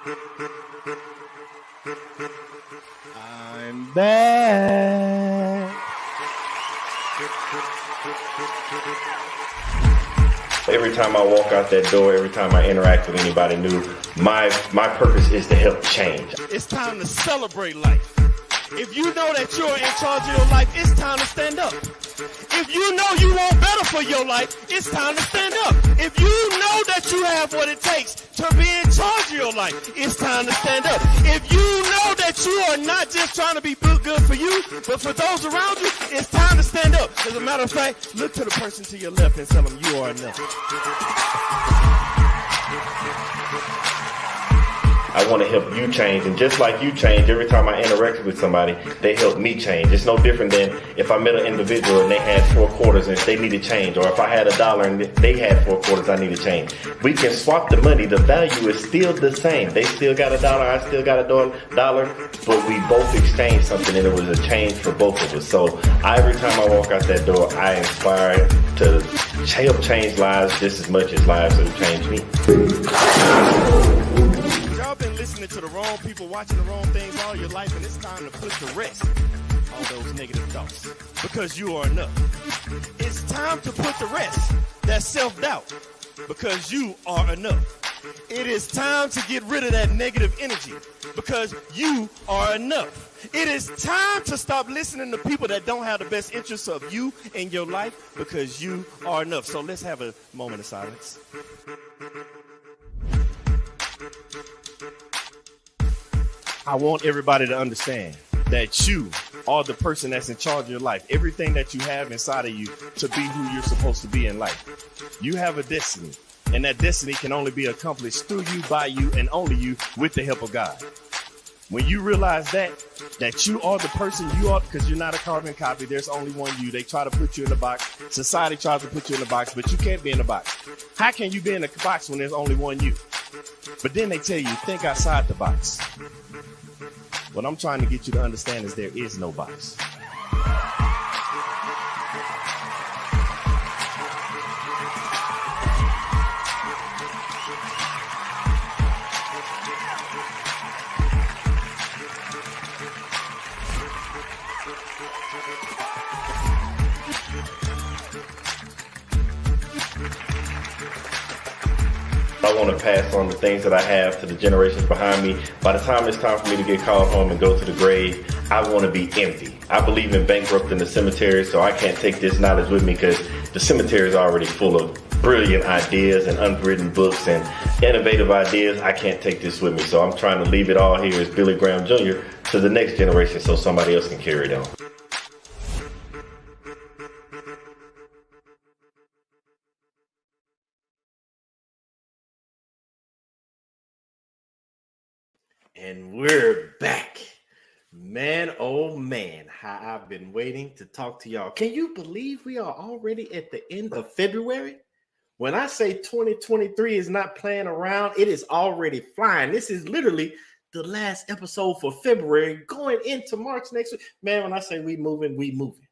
I'm back. Every time I walk out that door, every time I interact with anybody new, my purpose is to help change. It's time to celebrate life. If you know that you're in charge of your life, it's time to stand up. If you know you want better for your life, it's time to stand up. If you know that you have what it takes to be in charge of your life, it's time to stand up. If you know that you are not just trying to be good for you, but for those around you, it's time to stand up. As a matter of fact, look to the person to your left and tell them you are enough. I want to help you change, and just like you change, every time I interact with somebody, they help me change. It's no different than if I met an individual and they had 4 quarters and they needed change, or if I had $1 and they had 4 quarters, I need to change. We can swap the money. The value is still the same. They still got $1, I still got $1, but we both exchanged something, and it was a change for both of us. So every time I walk out that door, I inspire to help change lives just as much as lives have changed me. Y'all been listening to the wrong people, watching the wrong things all your life, and it's time to put to rest all those negative thoughts, because you are enough. It's time to put to rest that self-doubt, because you are enough. It is time to get rid of that negative energy, because you are enough. It is time to stop listening to people that don't have the best interests of you in your life, because you are enough. So let's have a moment of silence. I want everybody to understand that you are the person that's in charge of your life. Everything that you have inside of you to be who you're supposed to be in life. You have a destiny, and that destiny can only be accomplished through you, by you, and only you, with the help of God. When you realize that you are the person you are, because you're not a carbon copy, there's only one you. They try to put you in a box. Society tries to put you in a box, but you can't be in a box. How can you be in a box when there's only one you? But then they tell you, think outside the box. What I'm trying to get you to understand is there is no box. I want to pass on the things that I have to the generations behind me. By the time it's time for me to get called home and go to the grave, I want to be empty. I believe in bankrupting the cemetery, so I can't take this knowledge with me, because the cemetery is already full of brilliant ideas and unwritten books and innovative ideas. I can't take this with me, so I'm trying to leave it all here as Billy Graham Jr. to the next generation so somebody else can carry it on. And we're back. Man, oh man, how I've been waiting to talk to y'all. Can you believe we are already at the end of February? When I say 2023 is not playing around, it is already flying. This is literally the last episode for February, going into March next week. Man, when I say we moving, we moving.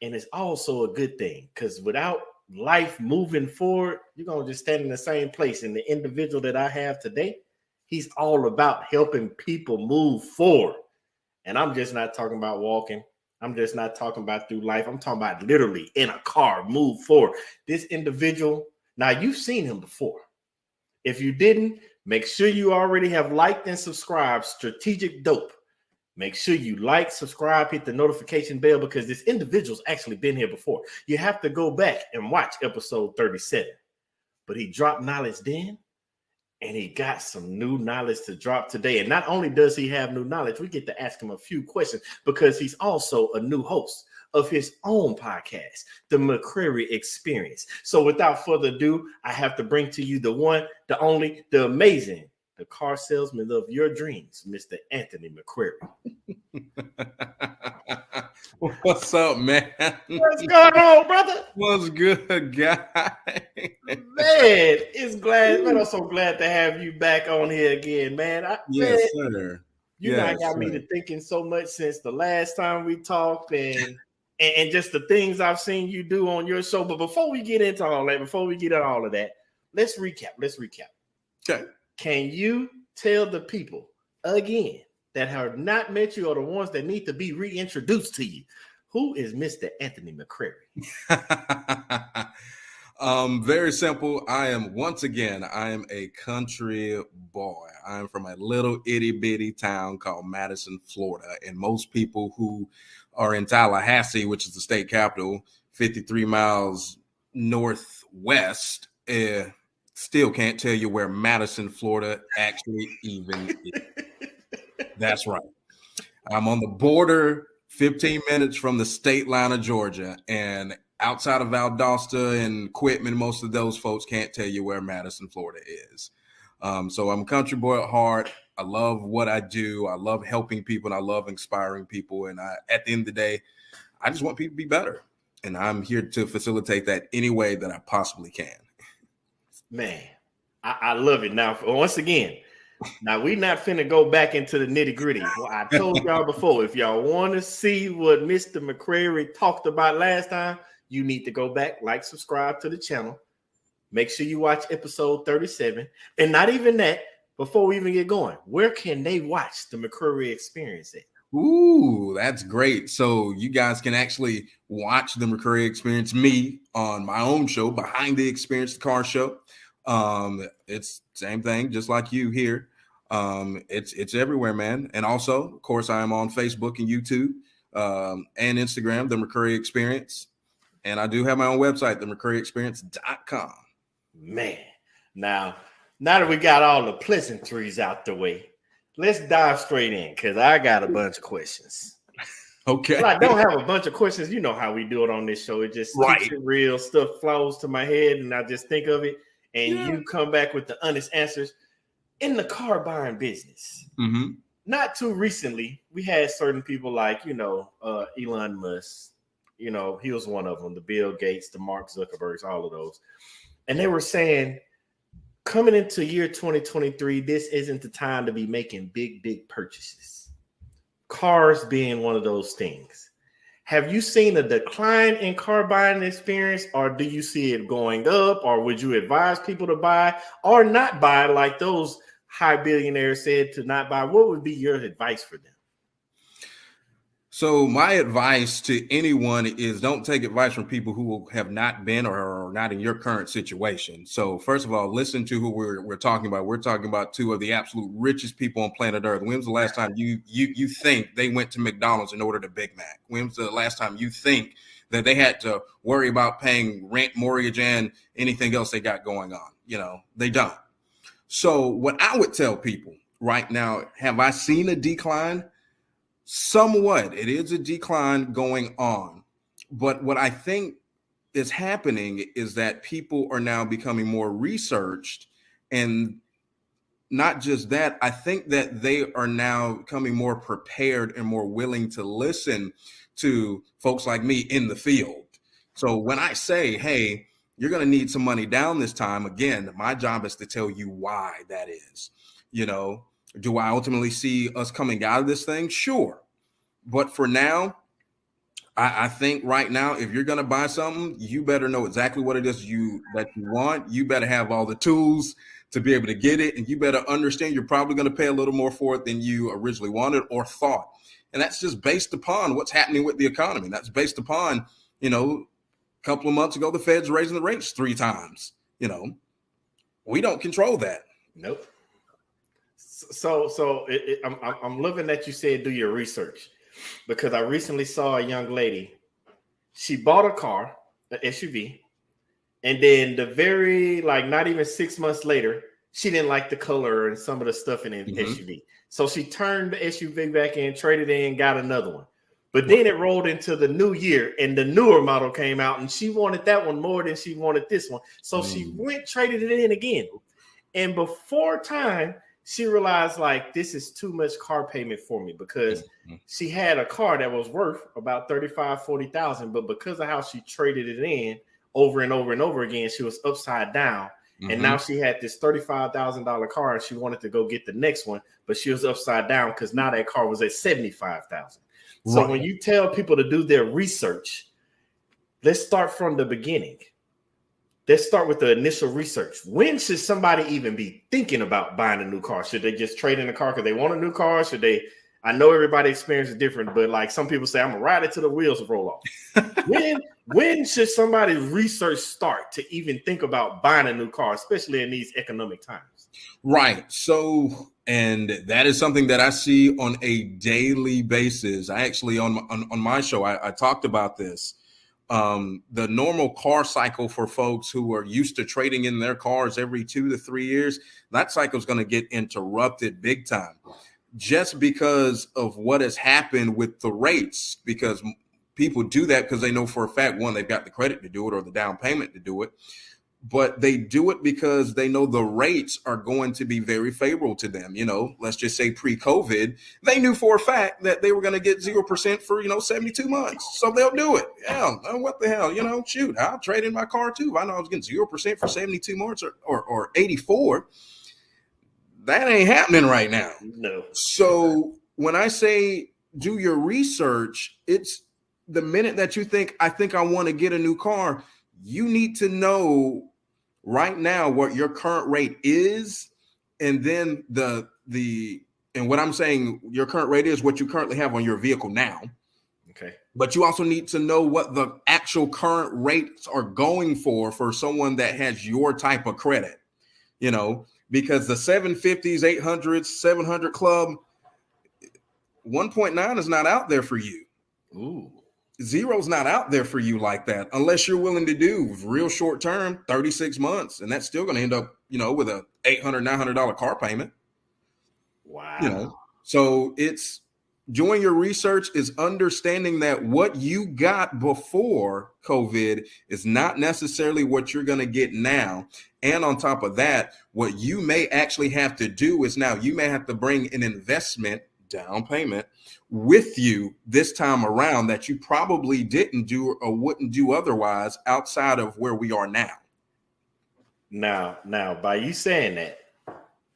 And it's also a good thing, because without life moving forward, you're going to just stand in the same place. And the individual that I have today, he's all about helping people move forward. And I'm just not talking about walking. I'm just not talking about through life. I'm talking about literally in a car, move forward. This individual, now you've seen him before. If you didn't, make sure you already have liked and subscribed Strategic Dope. Make sure you like, subscribe, hit the notification bell, because this individual's actually been here before. You have to go back and watch episode 37. But he dropped knowledge then, and he got some new knowledge to drop today. And not only does he have new knowledge, we get to ask him a few questions, because he's also a new host of his own podcast, The McCrary Experience. So without further ado, I have to bring to you the one, the only, the amazing, the car salesman of your dreams, Mr. Anthony McCrary. What's up, man? What's going on, brother? What's good, guy? Man, I'm so glad to have you back on here again, man. Yes, sir. You know, got me to thinking so much since the last time we talked, and just the things I've seen you do on your show. But before we get into all that, let's recap. Okay. Can you tell the people again that have not met you or the ones that need to be reintroduced to you, who is Mr. Anthony McCrary? Very simple. I am a country boy. I am from a little itty bitty town called Madison, Florida. And most people who are in Tallahassee, which is the state capital, 53 miles northwest, still can't tell you where Madison, Florida actually even is. That's right. I'm on the border, 15 minutes from the state line of Georgia, and outside of Valdosta and Quitman, most of those folks can't tell you where Madison, Florida is. So I'm a country boy at heart. I love what I do. I love helping people, and I love inspiring people. And at the end of the day, I just want people to be better. And I'm here to facilitate that any way that I possibly can. Man, I love it. Now, once again, now we're not finna go back into the nitty gritty. Well, I told y'all before, if y'all want to see what Mr. McCrary talked about last time, you need to go back, subscribe to the channel. Make sure you watch episode 37. And not even that, before we even get going, where can they watch the McCrary Experience at? Ooh, that's great. So you guys can actually watch the McCrary Experience, me, on my own show, Behind the Experience, the car show. It's same thing, just like you here. It's everywhere, man. And also, of course, I am on Facebook and YouTube and Instagram, the McCrary Experience. And I do have my own website, themccurryexperience.com. Man, now that we got all the pleasantries out the way, let's dive straight in, because I got a bunch of questions. Okay. Well, I don't have a bunch of questions. You know how we do it on this show. It just keeps it real. Stuff flows to my head, and I just think of it. And you come back with the honest answers. In the car buying business, not too recently, we had certain people like, Elon Musk. He was one of them, the Bill Gates, the Mark Zuckerbergs, all of those. And they were saying, coming into year 2023, this isn't the time to be making big purchases. Cars being one of those things. Have you seen a decline in car buying experience, or do you see it going up, or would you advise people to buy or not buy, like those high billionaires said to not buy? What would be your advice for them? So my advice to anyone is don't take advice from people who have not been or are not in your current situation. So first of all, listen to who we're talking about. We're talking about two of the absolute richest people on planet Earth. When was the last time you think they went to McDonald's and ordered a Big Mac? When was the last time you think that they had to worry about paying rent, mortgage, and anything else they got going on? They don't. So what I would tell people right now, have I seen a decline? Somewhat. It is a decline going on. But what I think is happening is that people are now becoming more researched. And not just that, I think that they are now becoming more prepared and more willing to listen to folks like me in the field. So when I say, hey, you're going to need some money down this time, again, my job is to tell you why that is. Do I ultimately see us coming out of this thing? Sure. But for now, I think right now, if you're going to buy something, you better know exactly what it is that you want. You better have all the tools to be able to get it. And you better understand you're probably going to pay a little more for it than you originally wanted or thought. And that's just based upon what's happening with the economy. That's based upon, a couple of months ago, the Fed's raising the rates 3 times. We don't control that. Nope. So I'm loving that you said do your research, because I recently saw a young lady. She bought a car, an SUV, and then not even 6 months later, she didn't like the color and some of the stuff in the SUV. So she turned the SUV back in, traded in, got another one. But then it rolled into the new year and the newer model came out, and she wanted that one more than she wanted this one. So she traded it in again. And before time, she realized, this is too much car payment for me, because she had a car that was worth about $35,000-$40,000, but because of how she traded it in over and over and over again, she was upside down. And now she had this $35,000 car, and she wanted to go get the next one, but she was upside down because now that car was at $75,000. So when you tell people to do their research, let's start from the beginning. let's start with the initial research. When should somebody even be thinking about buying a new car? Should they just trade in a car because they want a new car? Should they? I know everybody's experience is different, but like some people say, I'm gonna ride it till the wheels roll off. when should somebody's research start to even think about buying a new car, especially in these economic times? Right. So, and that is something that I see on a daily basis. I actually on my show, I talked about this. The normal car cycle for folks who are used to trading in their cars every 2 to 3 years, that cycle is going to get interrupted big time, just because of what has happened with the rates. Because people do that because they know for a fact, one, they've got the credit to do it or the down payment to do it. But they do it because they know the rates are going to be very favorable to them. Let's just say pre-COVID, they knew for a fact that they were going to get 0% for, 72 months. So they'll do it. Yeah, what the hell? Shoot, I'll trade in my car too. I know I was getting 0% for 72 months or 84. That ain't happening right now. No. So when I say do your research, it's the minute that you think, I think I want to get a new car, you need to know right now what your current rate is, and then and what I'm saying, your current rate is what you currently have on your vehicle now. Okay. But you also need to know what the actual current rates are going for someone that has your type of credit, because the 750s, 800s, 700 club, 1.9 is not out there for you. Ooh. Zero's not out there for you like that, unless you're willing to do real short term, 36 months. And that's still going to end up, with a $800, $900 car payment. Wow. So it's doing your research, is understanding that what you got before COVID is not necessarily what you're going to get now. And on top of that, what you may actually have to do is now you may have to bring an investment down payment with you this time around that you probably didn't do or wouldn't do otherwise outside of where we are now. Now, by you saying that,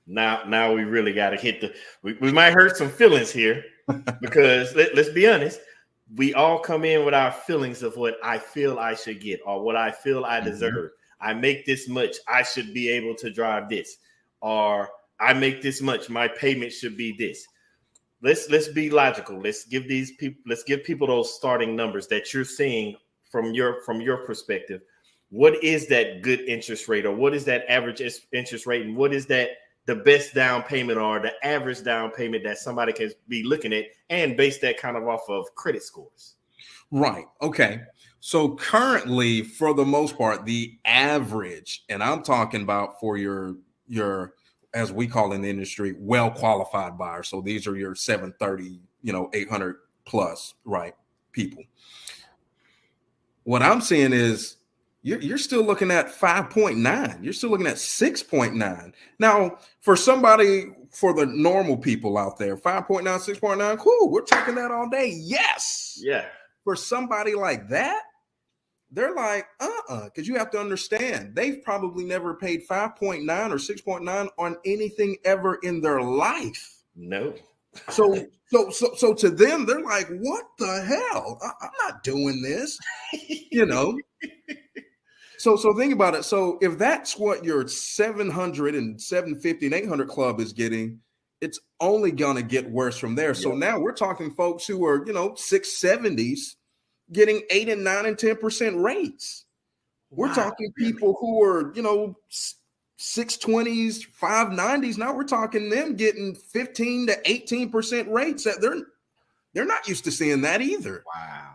now we really got to hit we might hurt some feelings here because let's be honest, we all come in with our feelings of what I feel I should get or what I feel I deserve. Mm-hmm. I make this much, I should be able to drive this, or I make this much, my payment should be this. Let's be logical. Let's give people those starting numbers that you're seeing from your perspective. What is that good interest rate, or what is that average interest rate, and what is that the best down payment or the average down payment that somebody can be looking at, and base that kind of off of credit scores? Right. Okay. So currently, for the most part, the average, and I'm talking about for your as we call in the industry, well-qualified buyers. So these are your 730, 800 plus, right, people. What I'm saying is you're still looking at 5.9. You're still looking at 6.9. Now, for the normal people out there, 5.9, 6.9, cool. We're taking that all day. Yes. Yeah. For somebody like that, they're like, because you have to understand, they've probably never paid 5.9 or 6.9 on anything ever in their life. No. So to them, they're like, what the hell? I'm not doing this, So think about it. So if that's what your 700 and 750 and 800 club is getting, it's only going to get worse from there. So now we're talking folks who are, 670s getting 8 and 9 and 10% rates. We're talking people who are, 620s, 590s. Now we're talking them getting 15 to 18% rates that they're not used to seeing that either. Wow.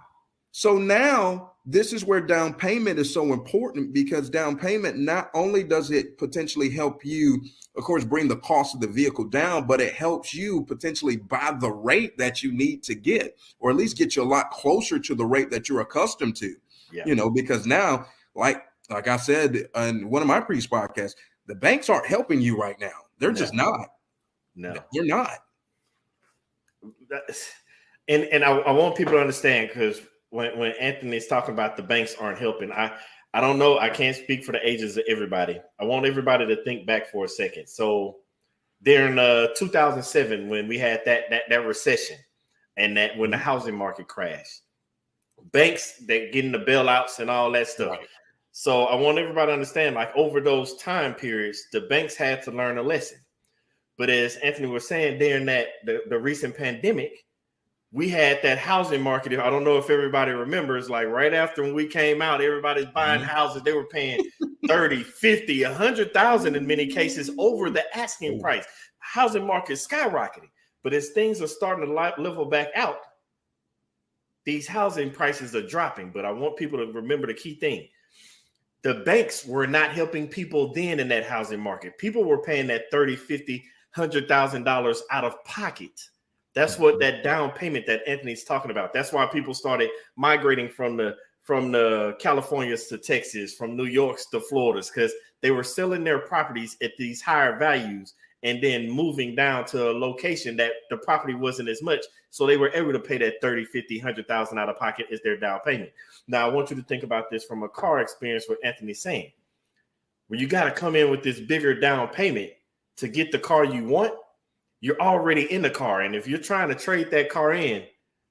So now this is where down payment is so important, because down payment, not only does it potentially help you, of course, bring the cost of the vehicle down, but it helps you potentially buy the rate that you need to get, or at least get you a lot closer to the rate that you're accustomed to, because now, like I said in one of my previous podcasts, the banks aren't helping you right now. They're just not. No, you're not. And I want people to understand, because when Anthony is talking about the banks aren't helping, I don't know. I can't speak for the ages of everybody. I want everybody to think back for a second. So during 2007, when we had that recession, and that when the housing market crashed, banks that getting the bailouts and all that stuff. Right. So I want everybody to understand, like over those time periods, the banks had to learn a lesson. But as Anthony was saying, during the recent pandemic, we had that housing market. I don't know if everybody remembers, like right after when we came out, everybody's buying houses. They were paying 30, 50, 100,000 in many cases over the asking price. Housing market skyrocketing. But as things are starting to level back out, these housing prices are dropping. But I want people to remember the key thing. The banks were not helping people then in that housing market. People were paying that 30, 50, $100,000 out of pocket. That's what that down payment that Anthony's talking about. That's why people started migrating from the Californias to Texas, from New Yorks to Floridas, because they were selling their properties at these higher values and then moving down to a location that the property wasn't as much. So they were able to pay that 30, 50, 100,000 out of pocket as their down payment. Now, I want you to think about this from a car experience, what Anthony's saying. Where you got to come in with this bigger down payment to get the car you want, you're already in the car. And if you're trying to trade that car in,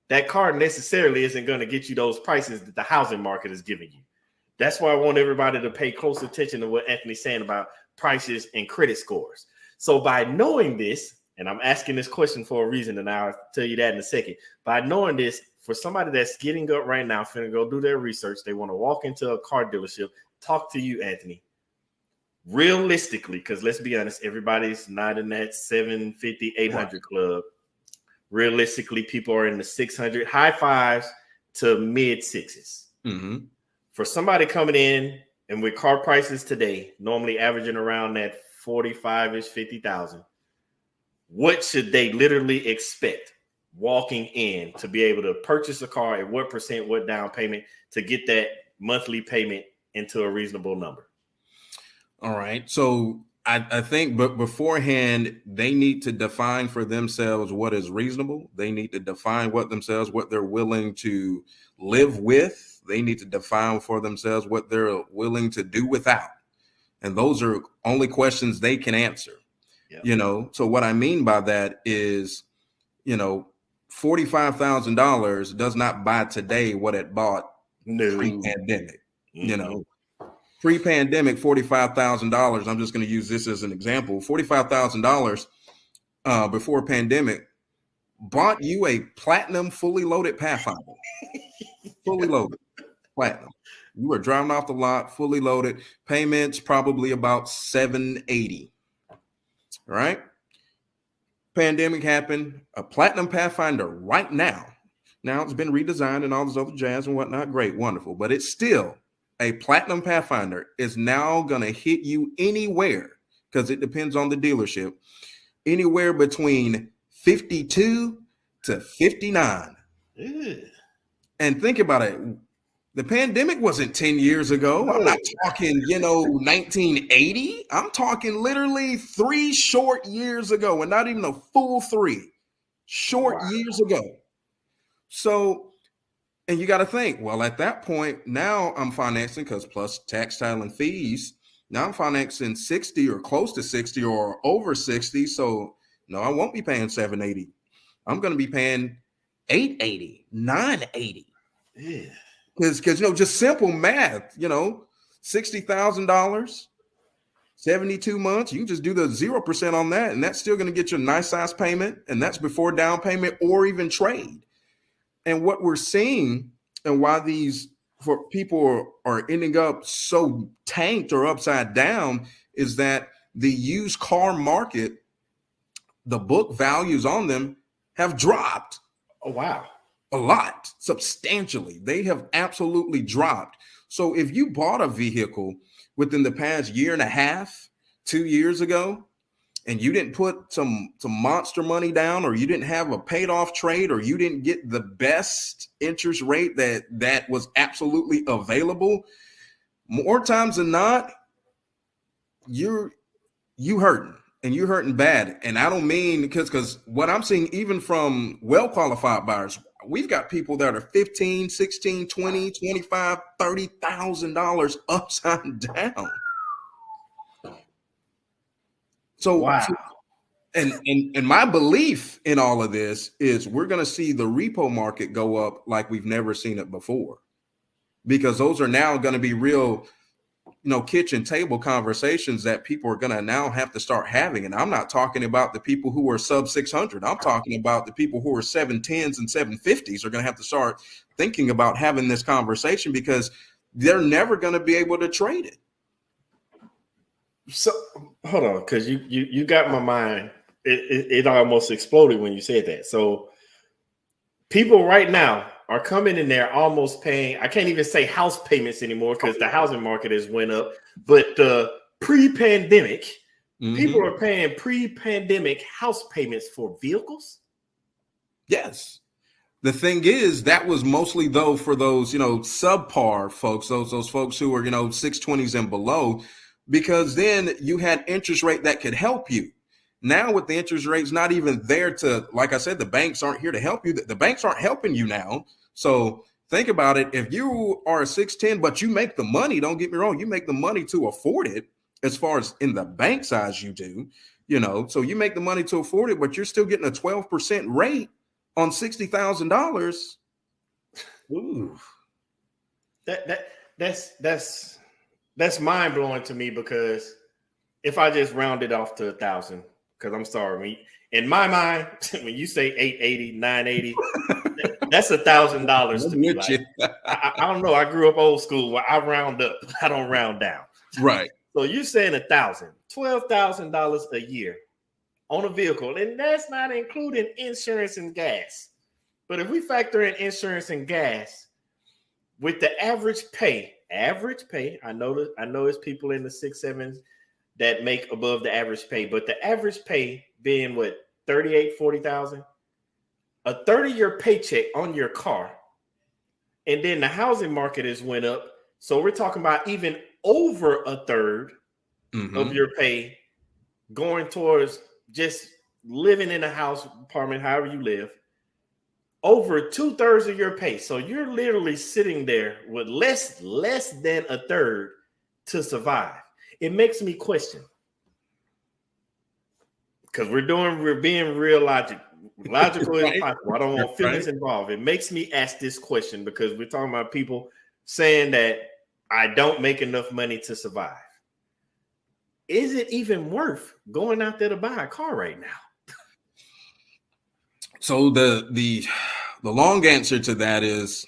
that car necessarily isn't going to get you those prices that the housing market is giving you. That's why I want everybody to pay close attention to what Anthony's saying about prices and credit scores. So by knowing this, and I'm asking this question for a reason, and I'll tell you that in a second. By knowing this, for somebody that's getting up right now, finna go do their research, they want to walk into a car dealership, talk to you, Anthony. Realistically, because let's be honest, everybody's not in that 750, 800 club. Realistically, people are in the 600, high fives to mid sixes. Mm-hmm. For somebody coming in and with car prices today, normally averaging around that 45-ish, 50,000, what should they literally expect walking in to be able to purchase a car at what percent, what down payment to get that monthly payment into a reasonable number? All right. So I think, but beforehand, they need to define for themselves what is reasonable. They need to define what they're willing to live with. They need to define for themselves what they're willing to do without. And those are only questions they can answer. Yep. So what I mean by that is, $45,000 does not buy today what it bought pre-pandemic. Mm-hmm. Pre-pandemic, $45,000. I'm just going to use this as an example. $45,000 before pandemic bought you a platinum fully loaded Pathfinder. Fully loaded platinum. You were driving off the lot, fully loaded. Payments probably about $780. Right? Pandemic happened. A platinum Pathfinder right now. Now it's been redesigned and all this other jazz and whatnot. Great, wonderful, but it's still. A platinum Pathfinder is now going to hit you anywhere, because it depends on the dealership, anywhere between 52 to 59. Ew. And think about it. The pandemic wasn't 10 years ago. I'm not talking, 1980. I'm talking literally 3 short years ago, and not even a full 3 short years ago. So, and you got to think, well, at that point, now I'm financing, because plus tax, title, and fees, now I'm financing 60 or close to 60 or over 60. So no, I won't be paying 780. I'm going to be paying 880, 980. Yeah. Because just simple math, $60,000, 72 months, you can just do the 0% on that, and that's still going to get you a nice size payment, and that's before down payment or even trade. And what we're seeing, and why for people are ending up so tanked or upside down, is that the used car market, the book values on them have dropped. Oh, wow. A lot, substantially. They have absolutely dropped. So if you bought a vehicle within the past year and a half, 2 years ago, and you didn't put some monster money down, or you didn't have a paid off trade, or you didn't get the best interest rate that was absolutely available, more times than not, you hurting, and you're hurting bad. And I don't mean because what I'm seeing, even from well-qualified buyers, we've got people that are $15, $16, $20, $25, $30,000 upside down. So, wow. And my belief in all of this is we're going to see the repo market go up like we've never seen it before, because those are now going to be real kitchen table conversations that people are going to now have to start having. And I'm not talking about the people who are sub 600. I'm talking about the people who are 710s and 750s are going to have to start thinking about having this conversation, because they're never going to be able to trade it. So hold on, because you got my mind. It almost exploded when you said that. So people right now are coming in there almost paying, I can't even say house payments anymore because the housing market has went up, but pre-pandemic, people are paying pre-pandemic house payments for vehicles. Yes. The thing is, that was mostly though for those, subpar folks, those folks who are, 620s and below, because then you had interest rate that could help you. Now with the interest rates not even there to, like I said, the banks aren't here to help you. The banks aren't helping you now. So think about it. If you are a 610, but you make the money, don't get me wrong, you make the money to afford it as far as in the bank size you do, so you make the money to afford it, but you're still getting a 12% rate on $60,000. Ooh, that's mind blowing to me, because if I just round it off to 1,000, because I'm sorry, in my mind, when you say 880, 980, that's $1,000 to me. Like, I don't know. I grew up old school where I round up, I don't round down. Right. So you're saying $1,000, $12,000 a year on a vehicle, and that's not including insurance and gas. But if we factor in insurance and gas, with the average pay, I know it's people in the 6-7s that make above the average pay, but the average pay being what, 38, 40,000, a 30-year paycheck on your car, and then the housing market has went up. So we're talking about even over a third of your pay going towards just living in a house, apartment, however you live, over 2/3 of your pay. So you're literally sitting there with less than a third to survive. It makes me question, because we're being real logical is possible. I don't want feelings involved. It makes me ask this question, because we're talking about people saying that I don't make enough money to survive. Is it even worth going out there to buy a car right now? So the long answer to that is,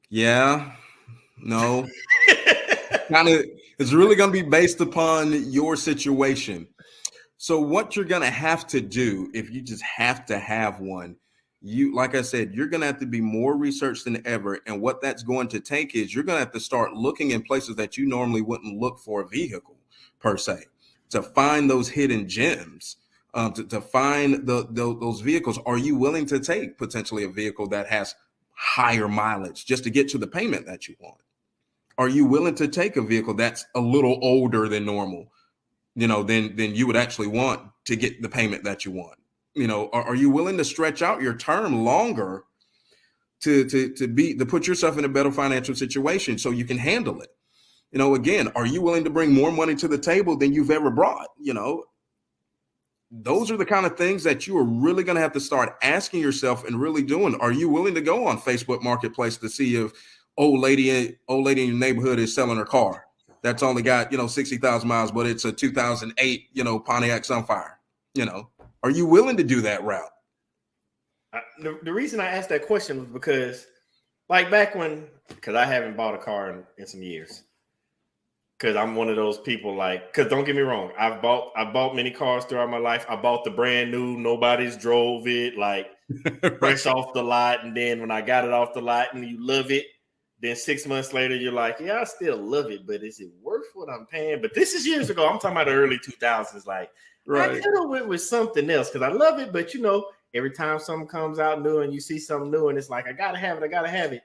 yeah, no. It's really going to be based upon your situation. So what you're going to have to do, if you just have to have one, like I said, you're going to have to be more researched than ever. And what that's going to take is you're going to have to start looking in places that you normally wouldn't look for a vehicle per se, to find those hidden gems, to find those vehicles. Are you willing to take potentially a vehicle that has higher mileage just to get to the payment that you want? Are you willing to take a vehicle that's a little older than normal, than you would actually want to get the payment that you want? Are you willing to stretch out your term longer to put yourself in a better financial situation so you can handle it? Again, are you willing to bring more money to the table than you've ever brought? Those are the kind of things that you are really going to have to start asking yourself and really doing. Are you willing to go on Facebook Marketplace to see if old lady in your neighborhood is selling her car that's only got 60,000 miles, but it's a 2008 Pontiac Sunfire? Are you willing to do that route? The reason I asked that question was because, like, because I haven't bought a car in some years, because I'm one of those people, because don't get me wrong, I bought many cars throughout my life. I bought the brand new, nobody's drove it, fresh off the lot, and then when I got it off the lot and you love it, then 6 months later you're like, yeah, I still love it, but is it worth what I'm paying? But this is years ago. I'm talking about the early 2000s. I could have went with something else because I love it, but every time something comes out new and you see something new and it's like, I gotta have it.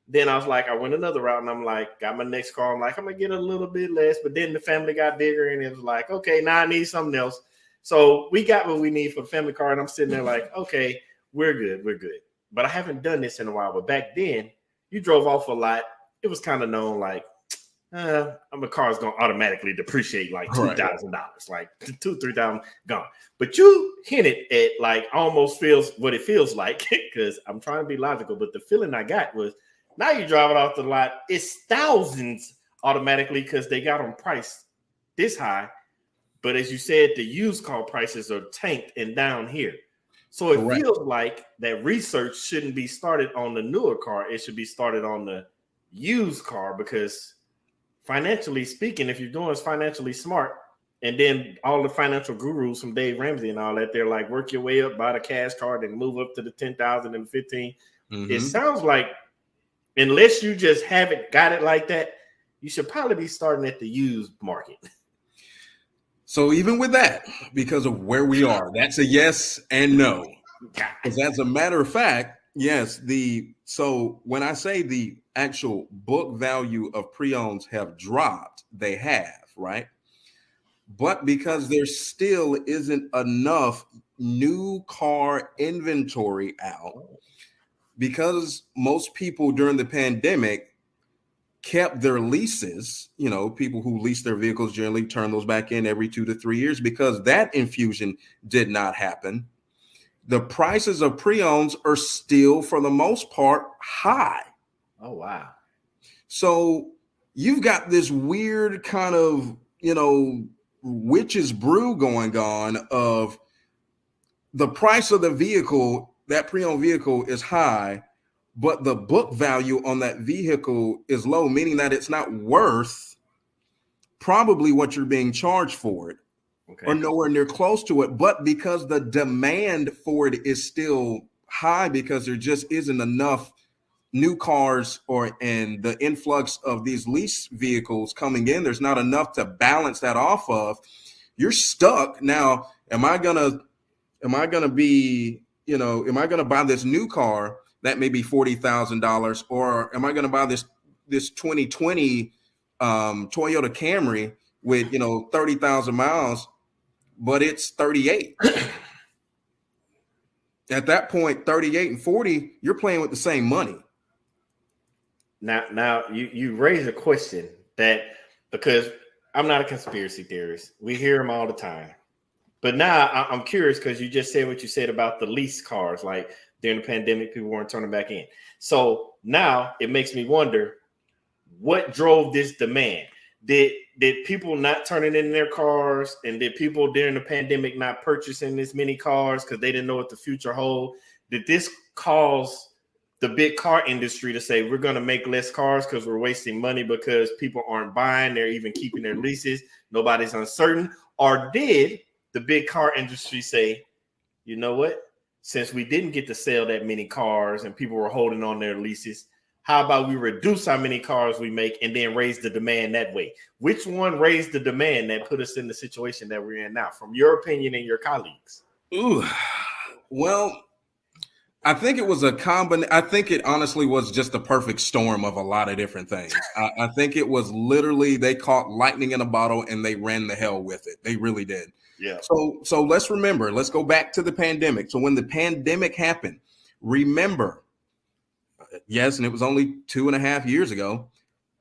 Then I was like, I went another route and I'm like, got my next car. I'm like, I'm gonna get a little bit less, but then the family got bigger and it was like, okay, now I need something else. So we got what we need for the family car, and I'm sitting there like, okay, we're good. But I haven't done this in a while. But back then, you drove off a lot. It was kind of known my car's gonna automatically depreciate like $2,000, like $2,000-$3,000 gone. But you hit it at almost feels what it feels like, because I'm trying to be logical. But the feeling I got was, Now you drive it off the lot, it's thousands automatically because they got them priced this high. But as you said, the used car prices are tanked and down here. So it Correct. feels like that research shouldn't be started on the newer car. It should be started on the used car because financially speaking, if you're doing it financially smart, and then all the financial gurus from Dave Ramsey and all that, they're like, work your way up, buy the cash card and move up to the 10,000 and 15. It sounds like unless you just haven't got it like that, you should probably be starting at the used market. So even with that, because of where we are, that's a yes and no. Because as a matter of fact, yes, so when I say the actual book value of pre-owns have dropped, they have, right? But because there still isn't enough new car inventory out, because most people during the pandemic kept their leases, people who lease their vehicles generally turn those back in every 2 to 3 years because that infusion did not happen. The prices of pre-owns are still, for the most part, high. Oh, wow. So you've got this weird kind of, witch's brew going on of the price of the vehicle, that pre-owned vehicle is high, but the book value on that vehicle is low, meaning that it's not worth probably what you're being charged for it, or nowhere near close to it. But because the demand for it is still high, because there just isn't enough new cars and the influx of these lease vehicles coming in, there's not enough to balance that off of. You're stuck. Now, am I gonna buy this new car that may be $40,000, or am I going to buy this 2020 Toyota Camry with 30,000 miles, but it's 38? At that point, 38 and 40, you're playing with the same money. Now you raise a question that, because I'm not a conspiracy theorist, we hear them all the time. But now I'm curious because you just said what you said about the lease cars, like during the pandemic, people weren't turning back in. So now it makes me wonder, what drove this demand? Did people not turning in their cars, and did people during the pandemic not purchasing this many cars because they didn't know what the future hold? Did this cause the big car industry to say we're going to make less cars because we're wasting money because people aren't buying, they're even keeping their leases, nobody's uncertain? Or did the big car industry say, you know what? Since we didn't get to sell that many cars and people were holding on their leases, how about we reduce how many cars we make and then raise the demand that way? Which one raised the demand that put us in the situation that we're in now, from your opinion and your colleagues? Ooh, well, I think it was I think it honestly was just a perfect storm of a lot of different things. I think it was literally they caught lightning in a bottle and they ran the hell with it. They really did. Yeah. So let's go back to the pandemic. So when the pandemic happened, remember, yes, and it was only 2.5 years ago,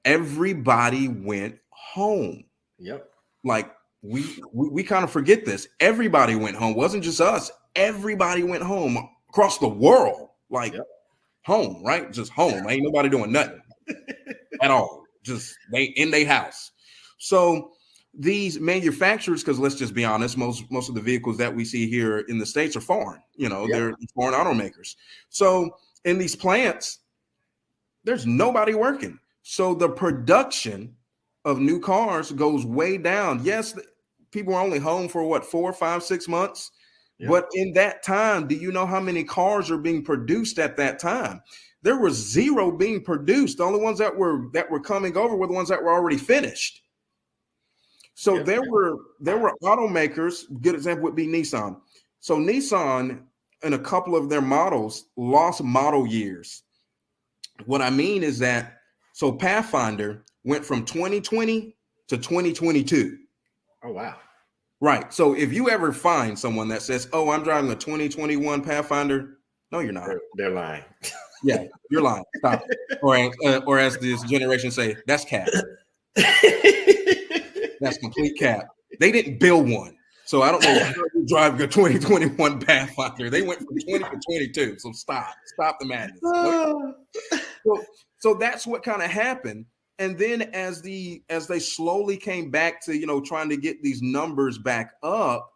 everybody went home. Yep. Like we kind of forget this. Everybody went home. It wasn't just us. Everybody went home across the world. Like home, right? Just home. Ain't nobody doing nothing at all. Just they in their house. So these manufacturers, because let's just be honest, most of the vehicles that we see here in the States are foreign. They're foreign automakers. So in these plants, there's nobody working. So the production of new cars goes way down. Yes, people are only home for 4, 5, 6 months. Yeah. But in that time, do you know how many cars are being produced at that time? There were 0 being produced. The only ones that were coming over were the ones that were already finished. So there were automakers. Good example would be Nissan. So Nissan, in a couple of their models, lost model years. What I mean is that, so Pathfinder went from 2020 to 2022. Oh, wow. Right. So if you ever find someone that says, oh, I'm driving a 2021 Pathfinder, no, you're not. They're lying. Yeah, you're lying. Stop it. Or as this generation say, that's cap. That's complete cap. They didn't build one. So I don't know how you're driving a 2021 Pathfinder. They went from 20 to 22. So stop the madness. So that's what kind of happened. And then as they slowly came back to, trying to get these numbers back up,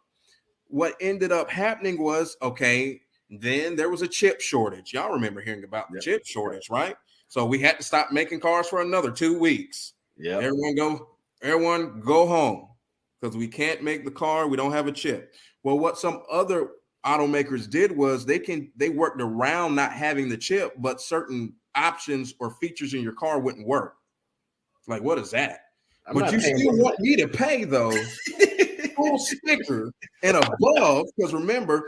what ended up happening was, okay, then there was a chip shortage. Y'all remember hearing about the chip shortage, right? So we had to stop making cars for another 2 weeks. Yeah. Everyone go home because we can't make the car. We don't have a chip. Well, what some other automakers did was they worked around not having the chip, but certain options or features in your car wouldn't work. Like, what is that? But you still want me to pay though full sticker and above, because remember,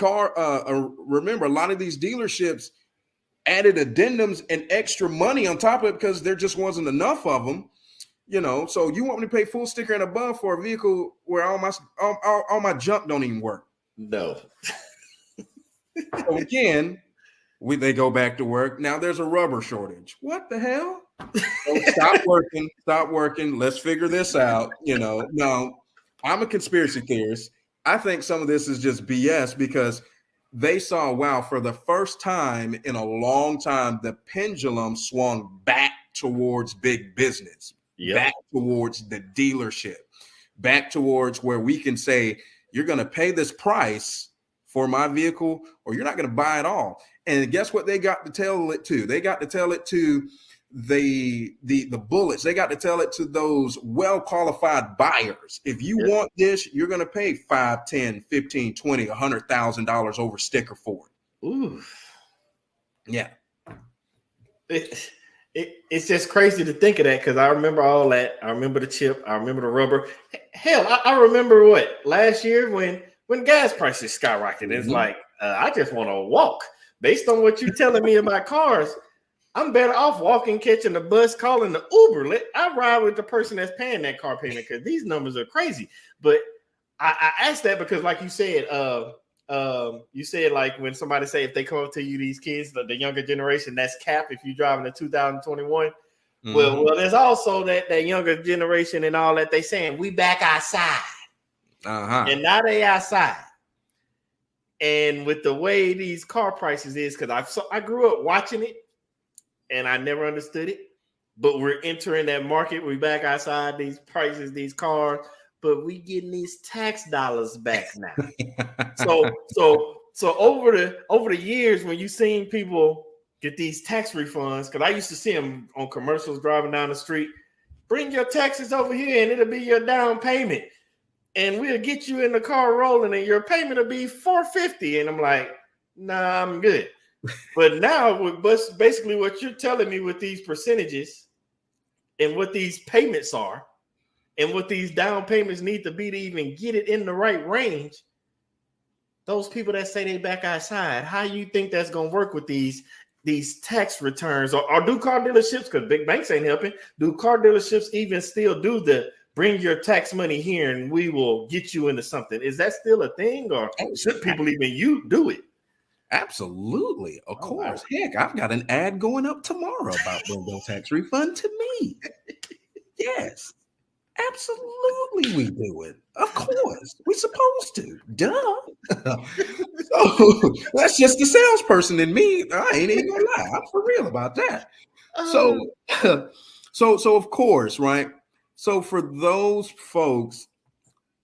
a lot of these dealerships added addendums and extra money on top of it because there just wasn't enough of them. So you want me to pay full sticker and above for a vehicle where all my junk don't even work? No. So again, they go back to work. Now there's a rubber shortage. What the hell? So stop working. Let's figure this out. No, I'm a conspiracy theorist. I think some of this is just BS because they saw, wow, for the first time in a long time, the pendulum swung back towards big business, back towards the dealership, back towards where we can say, you're going to pay this price for my vehicle or you're not going to buy it all. And guess what they got to tell it to? They got to tell it to the bullets. They got to tell it to those well-qualified buyers. If you want this, you're going to pay $5, $10, $15, $20, $100,000 over sticker for it. Ooh. Yeah. It's just crazy to think of that because I remember all that. I remember the chip. I remember the rubber. Hell, I remember last year when gas prices skyrocketed. It's like, I just want to walk. Based on what you're telling me about cars, I'm better off walking, catching the bus, calling the Uber. I ride with the person that's paying that car payment because these numbers are crazy. But I asked that because, like you said, like when somebody say if they come up to you, these kids, the younger generation, that's cap if you're driving a 2021. Mm-hmm. Well, there's also that younger generation and all that they saying we back outside, and now they outside. And with the way these car prices is, because I grew up watching it, and I never understood it. But we're entering that market. We back outside these prices, these cars, but we getting these tax dollars back now. So over the years, when you seen people get these tax refunds, because I used to see them on commercials driving down the street, bring your taxes over here and it'll be your down payment. And we'll get you in the car rolling and your payment will be $450. And I'm like, nah, I'm good. But now, basically what you're telling me with these percentages and what these payments are and what these down payments need to be to even get it in the right range, those people that say they back outside, how you think that's going to work with these tax returns? Or do car dealerships, because big banks ain't helping, do car dealerships even still do the bring your tax money here and we will get you into something? Is that still a thing, or should people even do it? Absolutely. Of course. Wow. Heck, I've got an ad going up tomorrow about bring your tax refund to me. Yes, absolutely we do it. Of course. We're supposed to. Duh. So that's just the salesperson in me. I ain't even gonna lie. I'm for real about that. So of course, right? So for those folks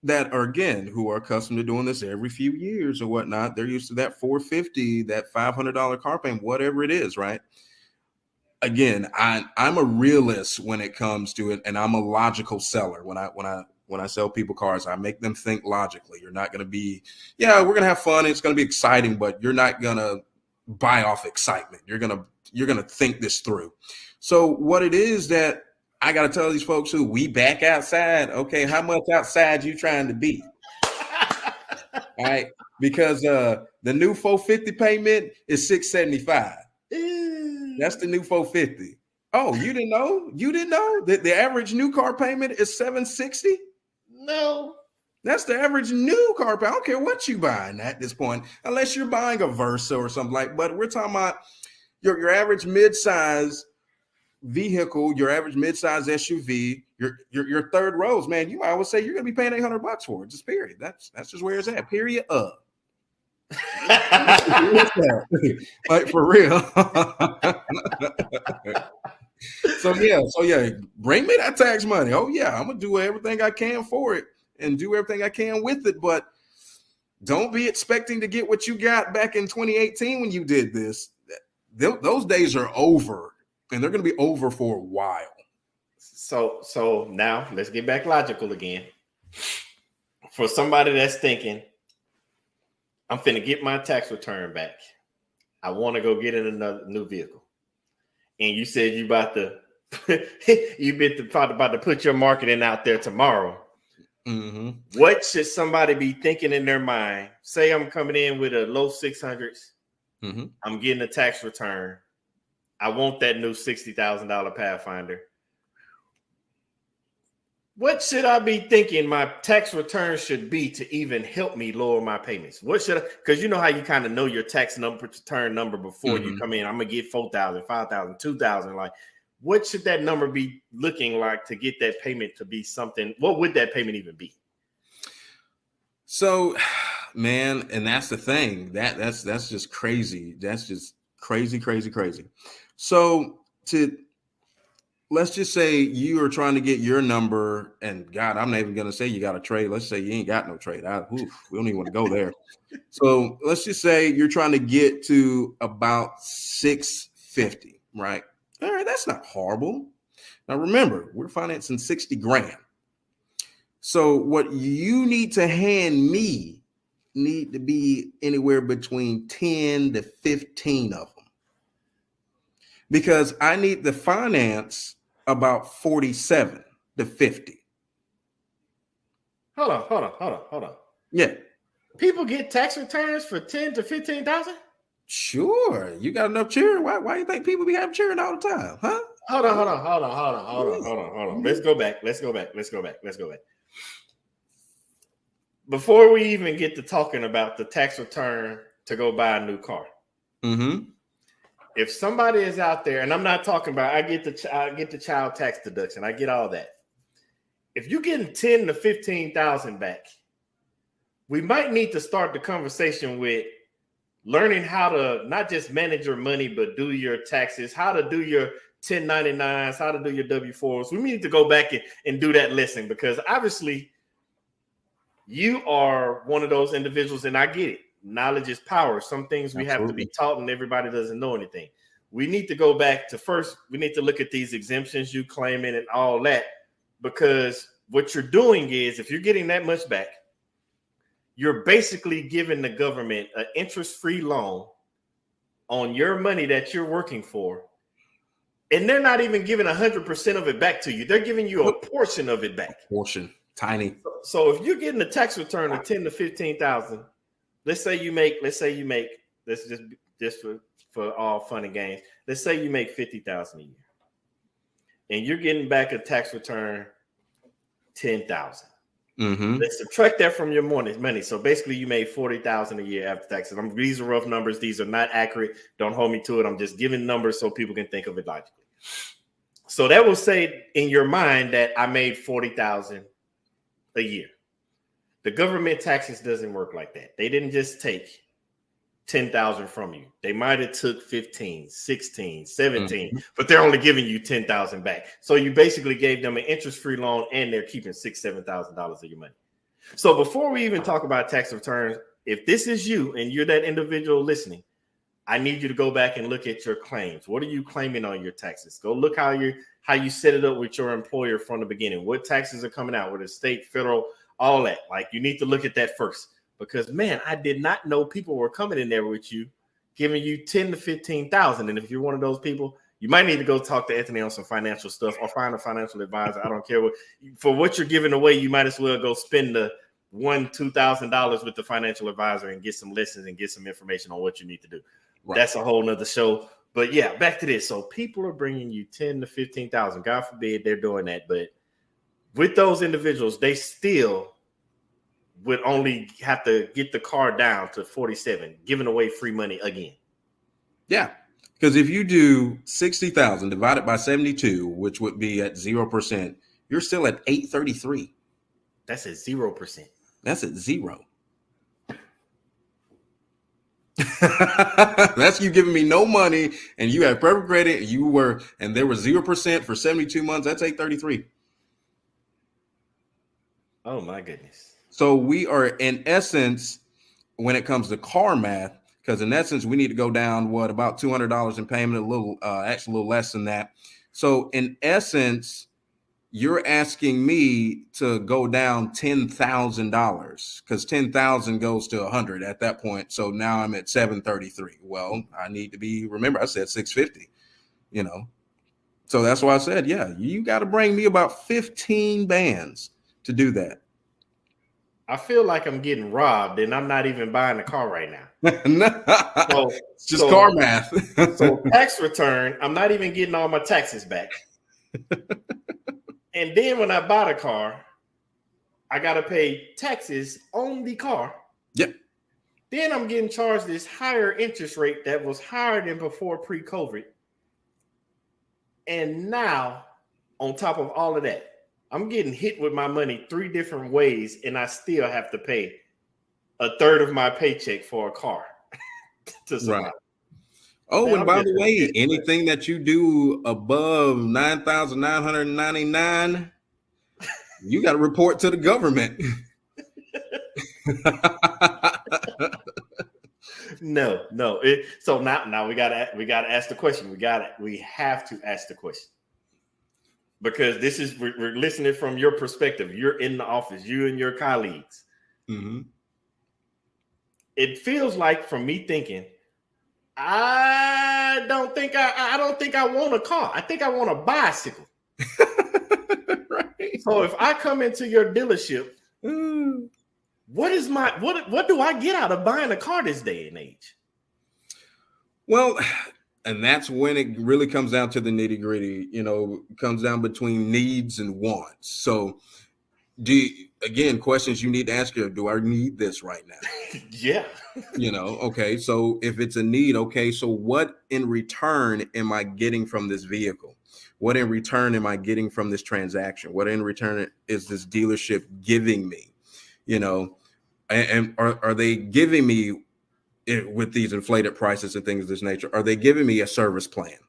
that are, again, who are accustomed to doing this every few years or whatnot, they're used to that $450, that $500 car payment, whatever it is, right? Again, I'm a realist when it comes to it, and I'm a logical seller. When I sell people cars, I make them think logically. You're not going to be, we're going to have fun. It's going to be exciting, but you're not going to buy off excitement. You're going to think this through. So what it is that I got to tell these folks who we back outside. Okay, how much outside you trying to be? All right, because the new $450 payment is $675. That's the new $450. Oh, you didn't know? You didn't know that the average new car payment is $760? No, that's the average new car payment. I don't care what you buying at this point, unless you're buying a Versa or something like. But we're talking about your average mid-size vehicle, your average mid-size SUV, your third rows, man. I would say you're gonna be paying $800 for it. Just period. That's just where it's at. Period. Like for real. So yeah, bring me that tax money. Oh yeah, I'm gonna do everything I can for it and do everything I can with it. But don't be expecting to get what you got back in 2018 when you did this. Those days are over, and they're gonna be over for a while. So now let's get back logical again. For somebody that's thinking, I'm finna get my tax return back. I want to go get in another new vehicle. And you said you about to put your marketing out there tomorrow. Mm-hmm. What should somebody be thinking in their mind? Say I'm coming in with a low 600s. Mm-hmm. I'm getting a tax return. I want that new $60,000 Pathfinder. What should I be thinking my tax return should be to even help me lower my payments? What should I, because you know how you kind of know your tax number, return number before you come in. I'm going to get 4,000, 5,000, 2,000. Like, what should that number be looking like to get that payment to be something? What would that payment even be? So, man, and that's the thing. That's just crazy. That's just crazy. So let's just say you are trying to get your number, and God, I'm not even going to say you got a trade. Let's say you ain't got no trade. We don't even want to go there. So let's just say you're trying to get to about 650, right? All right, that's not horrible. Now remember, we're financing 60 grand. So what you need to hand me need to be anywhere between 10 to 15 of them, because I need to finance about 47 to 50. Hold on. Yeah. People get tax returns for 10 to 15,000? Sure. You got enough cheering. Why do you think people be having cheering all the time? Huh? Hold on. Let's go back. Before we even get to talking about the tax return to go buy a new car. Mm-hmm. If somebody is out there, and I'm not talking about, I get the child tax deduction, I get all that. If you're getting 10 to 15,000 back, we might need to start the conversation with learning how to not just manage your money, but do your taxes, how to do your 1099s, how to do your W-4s. We need to go back and do that lesson, because obviously you are one of those individuals, and I get it. Knowledge is power. Some things we have to be taught, and everybody doesn't know anything. We need to go back to first, we need to look at these exemptions you claiming and all that, because what you're doing is, if you're getting that much back, you're basically giving the government an interest-free loan on your money that you're working for, and they're not even giving 100% of it back to you. They're giving you a portion of it back. Portion, tiny. So if you're getting a tax return of 10 to 15,000, let's say you make, let's just for all fun and games, let's say you make 50,000 a year, and you're getting back a tax return 10,000. Mm-hmm. Let's subtract that from your money. So basically, you made 40,000 a year after taxes. These are rough numbers. These are not accurate. Don't hold me to it. I'm just giving numbers so people can think of it logically. So that will say in your mind that I made 40,000 a year. The government taxes doesn't work like that. They didn't just take 10,000 from you. They might have took 15, 16, 17, but they're only giving you 10,000 back. So you basically gave them an interest-free loan, and they're keeping $6,000, $7,000 of your money. So before we even talk about tax returns, if this is you and you're that individual listening, I need you to go back and look at your claims. What are you claiming on your taxes? Go look how you set it up with your employer from the beginning. What taxes are coming out, whether state, federal, all that. Like, you need to look at that first, because man, I did not know people were coming in there with you, giving you 10 to 15,000. And if you're one of those people, you might need to go talk to Anthony on some financial stuff, or find a financial advisor. I don't care for what you're giving away. You might as well go spend the $2,000 with the financial advisor and get some lessons and get some information on what you need to do. Right. That's a whole nother show. But yeah, back to this. So people are bringing you 10 to 15,000. God forbid they're doing that. But with those individuals, they still would only have to get the car down to 47, giving away free money again. Yeah, because if you do 60,000 divided by 72, which would be at 0%, you're still at 833. That's at 0%. That's at zero. That's you giving me no money, and you have perfect credit. And there was 0% for 72 months. That's 833. Oh my goodness. So we are, in essence, when it comes to car math, because in essence we need to go down about $200 in payment, actually a little less than that. So in essence, you're asking me to go down $10,000 because 10,000 goes to 100 at that point. So now I'm at 733. Well, I need to remember I said 650, So that's why I said, yeah, you got to bring me about 15 bands to do that. I feel like I'm getting robbed and I'm not even buying a car right now. So it's just car math. So tax return, I'm not even getting all my taxes back. And then when I buy the car, I got to pay taxes on the car. Yep. Then I'm getting charged this higher interest rate that was higher than before pre-COVID. And now, on top of all of that, I'm getting hit with my money 3 different ways, and I still have to pay a third of my paycheck for a car to survive. Right. Oh, and by the way, anything that you do above 9,999, you got to report to the government. No. So now we gotta ask the question. We have to ask the question. Because we're listening from your perspective. You're in the office, you and your colleagues. Mm-hmm. It feels like, from me thinking, I don't think I want a car. I think I want a bicycle. Right. So if I come into your dealership, what do I get out of buying a car this day and age? Well, and that's when it really comes down to the nitty gritty, it comes down between needs and wants. So questions you need to ask you, do I need this right now? Yeah. Okay. So if it's a need, okay. So what in return am I getting from this vehicle? What in return am I getting from this transaction? What in return is this dealership giving me? And are they giving me, with these inflated prices and things of this nature, are they giving me a service plan?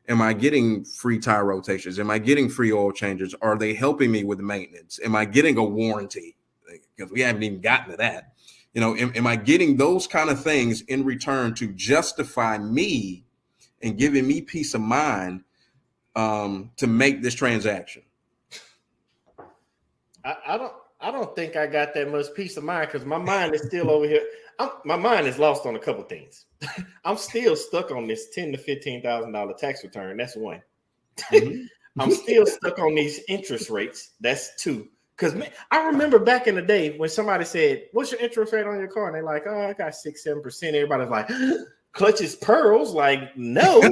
Am I getting free tire rotations? Am I getting free oil changes? Are they helping me with maintenance? Am I getting a warranty? Because we haven't even gotten to that. Am I getting those kind of things in return to justify me and giving me peace of mind to make this transaction? I don't think I got that much peace of mind, because my mind is still over here. My mind is lost on a couple things. I'm still stuck on this $10,000 to $15,000 tax return. That's one. Mm-hmm. I'm still stuck on these interest rates. That's two. Because I remember back in the day when somebody said, "What's your interest rate on your car?" And they're like, "Oh, I got 6-7%." Everybody's like, "Clutches pearls." Like, no.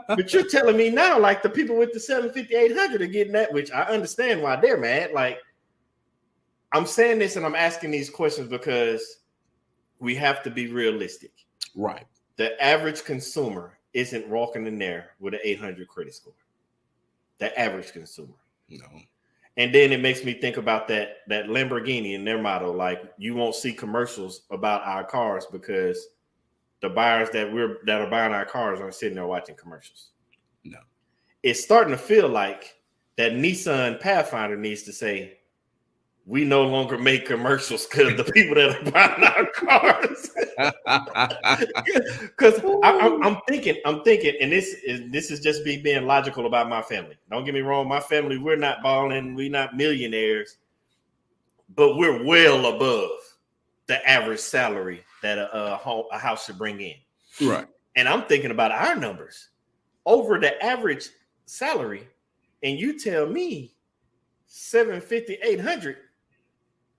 But you're telling me now, like, the people with the 750, 800 are getting that, which I understand why they're mad. Like, I'm saying this and I'm asking these questions because we have to be realistic. Right. The average consumer isn't walking in there with an 800 credit score. The average consumer. No. And then it makes me think about that Lamborghini and their motto, like, you won't see commercials about our cars because the buyers that are buying our cars aren't sitting there watching commercials. No. It's starting to feel like that Nissan Pathfinder needs to say, we no longer make commercials because the people that are buying our cars. Because I'm thinking, and this is just me being logical about my family. Don't get me wrong, my family, we're not balling, we're not millionaires, but we're well above the average salary that a house should bring in. Right. And I'm thinking about our numbers over the average salary, and you tell me 750, 800.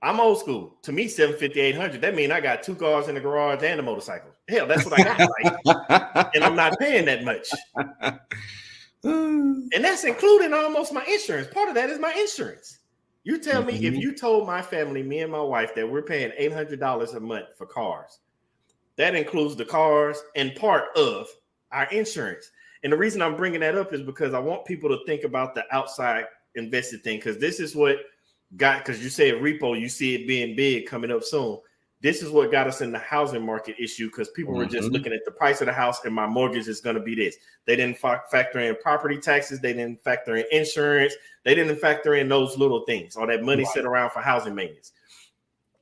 I'm old school. To me, 750, 800, that means I got 2 cars in the garage and a motorcycle. Hell, that's what I got. Like, and I'm not paying that much. And that's including almost my insurance. Part of that is my insurance. You tell me, if you told my family, me and my wife, that we're paying $800 a month for cars, that includes the cars and part of our insurance. And the reason I'm bringing that up is because I want people to think about the outside invested thing, because this is what because you said repo, you see it being big coming up soon. this is what got us in the housing market issue because people were just looking at the price of the house and my mortgage is going to be this. They didn't factor in property taxes. They didn't factor in insurance. They didn't factor in those little things, all that money set around for housing maintenance.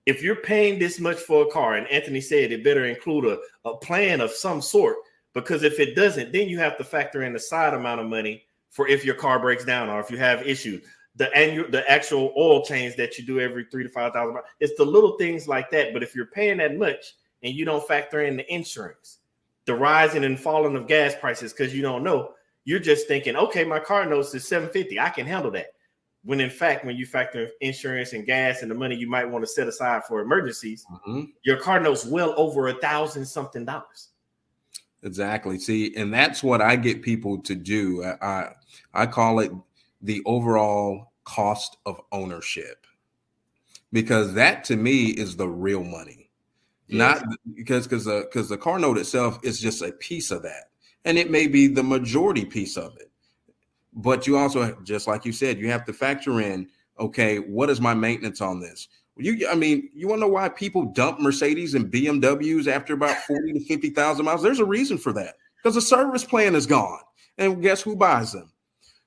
If you're paying this much for a car, and Anthony said it better include a plan of some sort, because if it doesn't, then you have to factor in the side amount of money for if your car breaks down or if you have issues. The actual oil change that you do every $3,000 to $5,000. It's the little things like that. But if you're paying that much and you don't factor in the insurance, the rising and falling of gas prices, because you don't know, you're just thinking, okay, my car notes is $750. I can handle that. When in fact, when you factor in insurance and gas and the money you might want to set aside for emergencies, your car notes well over $1,000 something. Exactly. See, and that's what I get people to do. I call it the overall cost of ownership, because that to me is the real money. Not because the car note itself is just a piece of that, and it may be the majority piece of it. But you also, just like you said, you have to factor in, okay, what is my maintenance on this? You want to know why people dump Mercedes and BMWs after about 40 to 50,000 miles? There's a reason for that, because the service plan is gone, and guess who buys them?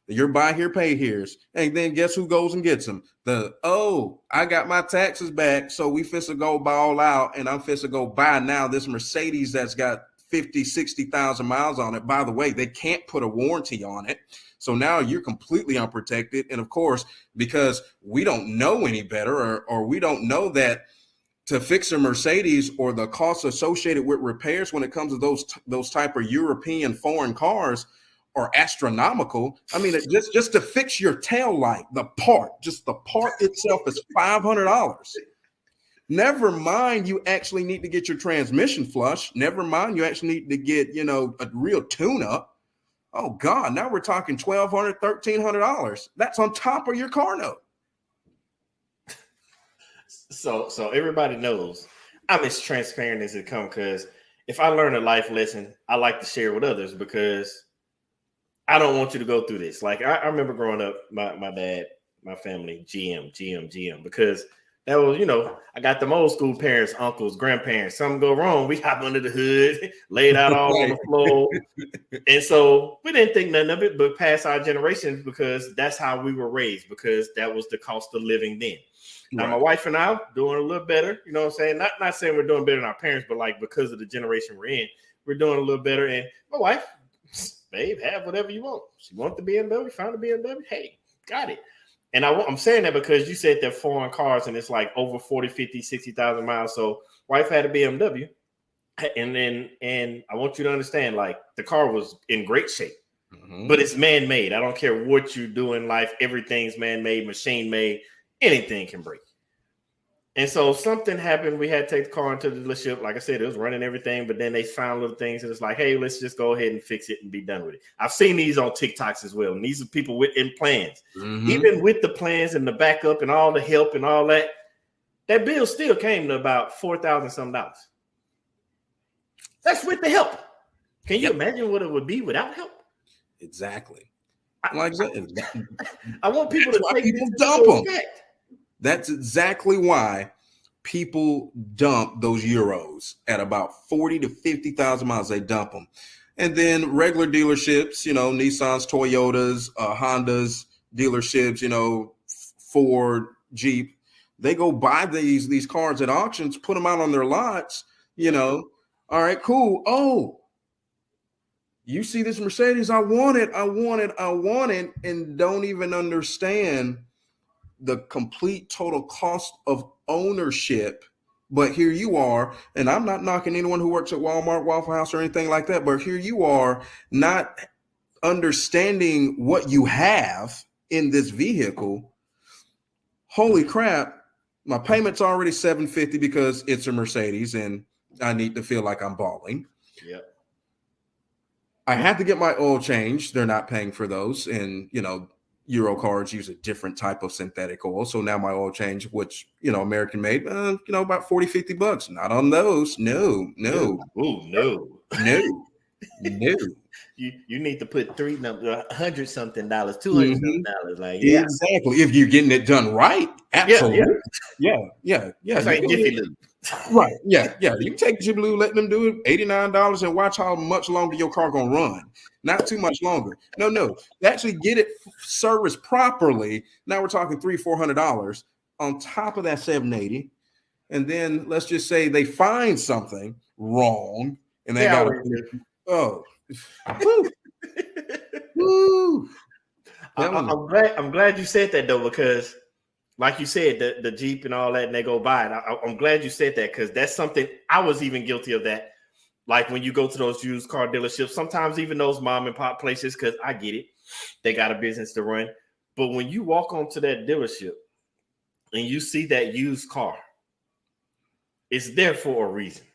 Your buy here, pay here's, and then guess who goes and gets them? I got my taxes back, so we finna go ball out, and I'm finna go buy now this Mercedes that's got 50, 60,000 miles on it. By the way, they can't put a warranty on it. So now you're completely unprotected. And of course, because we don't know any better, or we don't know that to fix a Mercedes or the costs associated with repairs when it comes to those type of European foreign cars are astronomical. I mean, just to fix your tail light, the part itself is $500. Never mind, you actually need to get your transmission flush. Never mind, you actually need to get, a real tune-up. Oh God, now we're talking $1,200, $1,300. That's on top of your car note. So everybody knows I'm as transparent as it comes, because if I learn a life lesson, I like to share with others, because I don't want you to go through this. Like I remember growing up, my dad, my family, GM, because that was, I got them old school parents, uncles, grandparents. Something go wrong, we hop under the hood, laid out all on the floor. And so we didn't think nothing of it, but past our generations, because that's how we were raised, because that was the cost of living then. Now, my wife and I doing a little better, you know what I'm saying? Not saying we're doing better than our parents, but like because of the generation we're in, we're doing a little better. And my wife, babe, have whatever you want. She wants the BMW, found the BMW. Hey, got it. And I'm saying that because you said they're foreign cars and it's like over 40, 50, 60,000 miles. So wife had a BMW. And I want you to understand, like, the car was in great shape, but it's man-made. I don't care what you do in life. Everything's man-made, machine-made. Anything can break. And so something happened. We had to take the car into the dealership. Like I said, it was running everything, but then they found little things. And it's like, hey, let's just go ahead and fix it and be done with it. I've seen these on TikToks as well. And these are people in plans. Even with the plans and the backup and all the help and all that, that bill still came to about $4,000 some dollars. That's with the help. Can you imagine what it would be without help? Exactly. I want people to take people dump them. That's exactly why people dump those Euros at about 40 to 50,000 miles. They dump them. And then regular dealerships, Nissans, Toyotas, Hondas, dealerships, Ford, Jeep, they go buy these cars at auctions, put them out on their lots, all right, cool. Oh, you see this Mercedes? I want it, and don't even understand the complete total cost of ownership. But here you are, and I'm not knocking anyone who works at Walmart, Waffle House, or anything like that, but here you are not understanding what you have in this vehicle. Holy crap, my payment's already $750 because it's a Mercedes and I need to feel like I'm balling. Yep. I have to get my oil changed. They're not paying for those. And, Euro cars use a different type of synthetic oil. So now my oil change, which, American made, about $40-$50. Not on those. No. Ooh, no. You need to put $100 something, $200 something. Like, exactly. If you're getting it done right. Absolutely. Yeah. That's like Jiffy Lube. Right. Yeah. Yeah. You can take Jet Blue, let them do it, $89 and watch how much longer your car gonna run. Not too much longer. No. Actually get it serviced properly. Now we're talking $300-$400 on top of that $780. And then let's just say they find something wrong and they got to woo. Woo. I'm glad you said that though, because like you said, the Jeep and all that, and they go by it. I'm glad you said that, because that's something I was even guilty of that. Like when you go to those used car dealerships, sometimes even those mom and pop places, because I get it, they got a business to run. But when you walk onto that dealership and you see that used car, it's there for a reason.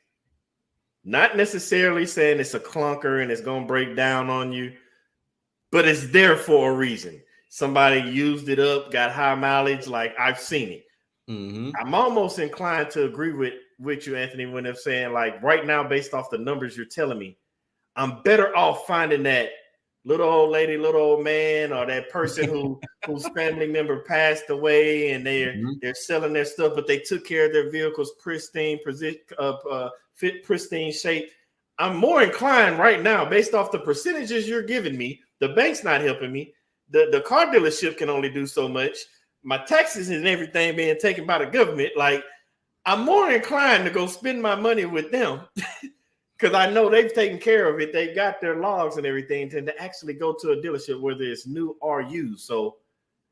Not necessarily saying it's a clunker and it's going to break down on you, but it's there for a reason. Somebody used it up, got high mileage. Like, I've seen it. Mm-hmm. I'm almost inclined to agree with you, Anthony, when they're saying, like, right now, based off the numbers you're telling me, I'm better off finding that little old lady, little old man, or that person whose family member passed away and they're selling their stuff, but they took care of their vehicles pristine shape. I'm more inclined right now, based off the percentages you're giving me. The bank's not helping me. The car dealership can only do so much. My taxes and everything being taken by the government. Like, I'm more inclined to go spend my money with them because I know they've taken care of it. They've got their logs and everything to actually go to a dealership, whether it's new or used. So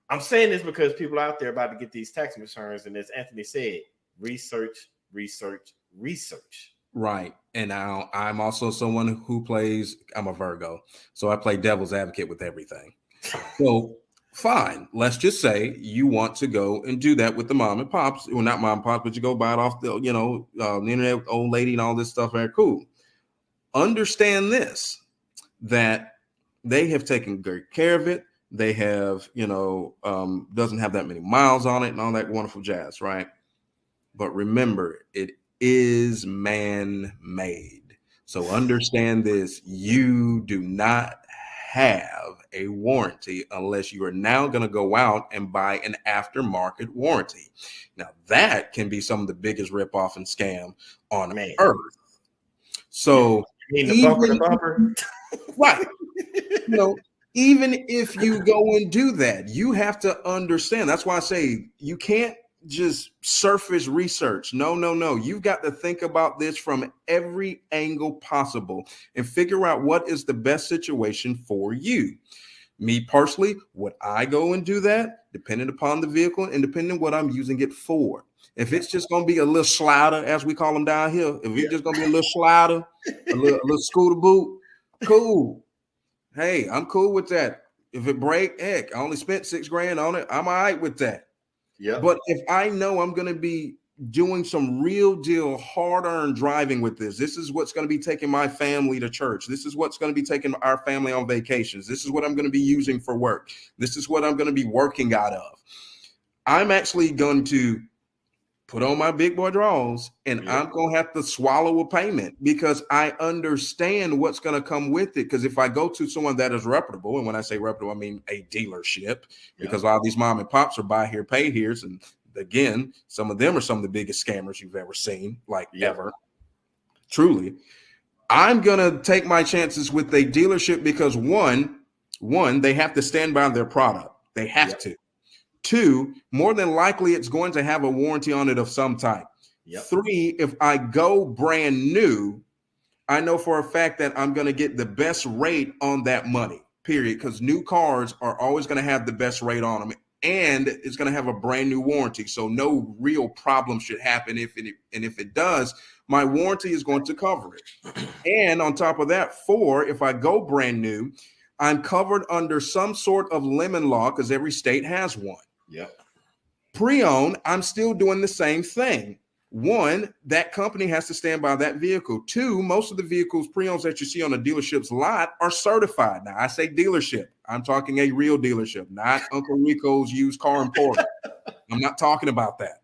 I'm saying this because people out there about to get these tax returns. And as Anthony said, research. Right. And now I'm also someone who I'm a Virgo. So I play devil's advocate with everything. So fine. Let's just say you want to go and do that with the mom and pops. Well, not mom and pops, but you go buy it off the internet with old lady and all this stuff. Very cool. Understand this, that they have taken great care of it. They have, doesn't have that many miles on it and all that wonderful jazz. Right. But remember, it is man-made. So understand this. You do not have a warranty unless you are now going to go out and buy an aftermarket warranty. Now that can be some of the biggest ripoff and scam on earth. So bumper. Right. Even if you go and do that, you have to understand. That's why I say you can't just surface research. No. You've got to think about this from every angle possible and figure out what is the best situation for you. Me personally, would I go and do that? Depending upon the vehicle and depending on what I'm using it for. If it's just going to be a little slider, as we call them down here, if it's just going to be a little slider, a little scooter boot, cool. Hey, I'm cool with that. If it break, heck, I only spent $6,000 on it. I'm all right with that. Yeah. But if I know I'm going to be doing some real deal hard-earned driving with this is what's going to be taking my family to church. This is what's going to be taking our family on vacations. This is what I'm going to be using for work. This is what I'm going to be working out of. I'm actually going to put on my big boy draws and I'm going to have to swallow a payment because I understand what's going to come with it. Because if I go to someone that is reputable, and when I say reputable, I mean a dealership, because a lot of these mom and pops are buy here, pay here's. And again, some of them are some of the biggest scammers you've ever seen, ever. Truly. I'm going to take my chances with a dealership because one, they have to stand by their product. They have to. Two, more than likely, it's going to have a warranty on it of some type. Three, if I go brand new, I know for a fact that I'm going to get the best rate on that money, period, because new cars are always going to have the best rate on them, and it's going to have a brand new warranty. So no real problem should happen. If it does, my warranty is going to cover it. And on top of that, four, if I go brand new, I'm covered under some sort of lemon law because every state has one. Pre-owned, I'm still doing the same thing. One, that company has to stand by that vehicle. Two, most of the vehicles pre-owns that you see on a dealership's lot are certified. Now, I say dealership. I'm talking a real dealership, not Uncle Rico's used car importer. I'm not talking about that.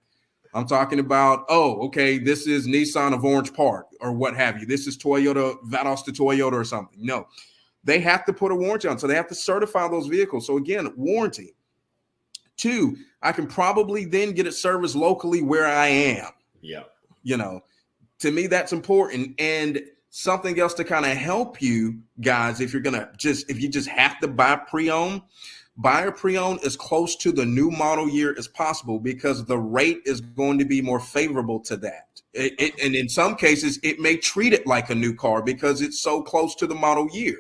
I'm talking about, this is Nissan of Orange Park or what have you. This is Toyota, Vados to Toyota or something. No. They have to put a warranty on. So they have to certify those vehicles. So again, warranty. Two, I can probably then get it serviced locally where I am. You know, to me, that's important. And something else to kind of help you guys, if you just have to buy pre-owned, buy a pre-owned as close to the new model year as possible, because the rate is going to be more favorable to that. And in some cases, it may treat it like a new car because it's so close to the model year.